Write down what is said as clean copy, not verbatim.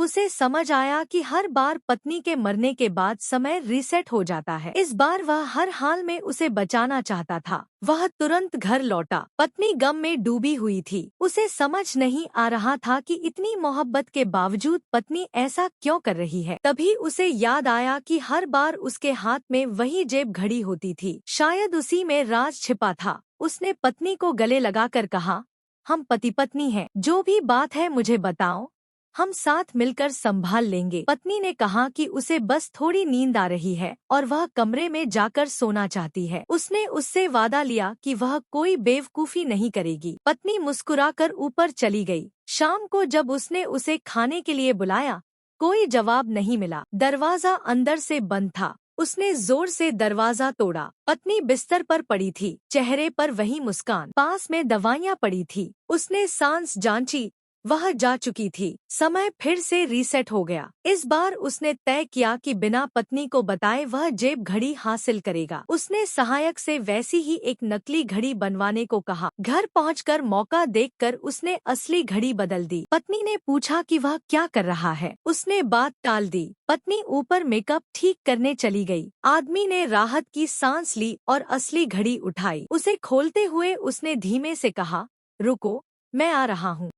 उसे समझ आया कि हर बार पत्नी के मरने के बाद समय रीसेट हो जाता है। इस बार वह हर हाल में उसे बचाना चाहता था। वह तुरंत घर लौटा। पत्नी गम में डूबी हुई थी। उसे समझ नहीं आ रहा था कि इतनी मोहब्बत के बावजूद पत्नी ऐसा क्यों कर रही है। तभी उसे याद आया कि हर बार उसके हाथ में वही जेब घड़ी होती थी। शायद उसी में राज छिपा था। उसने पत्नी को गले लगाकर कहा, हम पति पत्नी हैं। जो भी बात है मुझे बताओ, हम साथ मिलकर संभाल लेंगे। पत्नी ने कहा कि उसे बस थोड़ी नींद आ रही है और वह कमरे में जाकर सोना चाहती है। उसने उससे वादा लिया कि वह कोई बेवकूफी नहीं करेगी। पत्नी मुस्कुराकर ऊपर चली गई। शाम को जब उसने उसे खाने के लिए बुलाया, कोई जवाब नहीं मिला। दरवाजा अंदर से बंद था। उसने जोर से दरवाजा तोड़ा। पत्नी बिस्तर पर पड़ी थी, चेहरे पर वही मुस्कान। पास में दवाइयाँ पड़ी थी। उसने सांस जांची, वह जा चुकी थी। समय फिर से रीसेट हो गया। इस बार उसने तय किया कि बिना पत्नी को बताए वह जेब घड़ी हासिल करेगा। उसने सहायक से वैसी ही एक नकली घड़ी बनवाने को कहा। घर पहुंचकर मौका देखकर उसने असली घड़ी बदल दी। पत्नी ने पूछा कि वह क्या कर रहा है। उसने बात टाल दी। पत्नी ऊपर मेकअप ठीक करने चली गई। आदमी ने राहत की सांस ली और असली घड़ी उठाई। उसे खोलते हुए उसने धीमे से कहा, रुको, मैं आ रहा हूँ।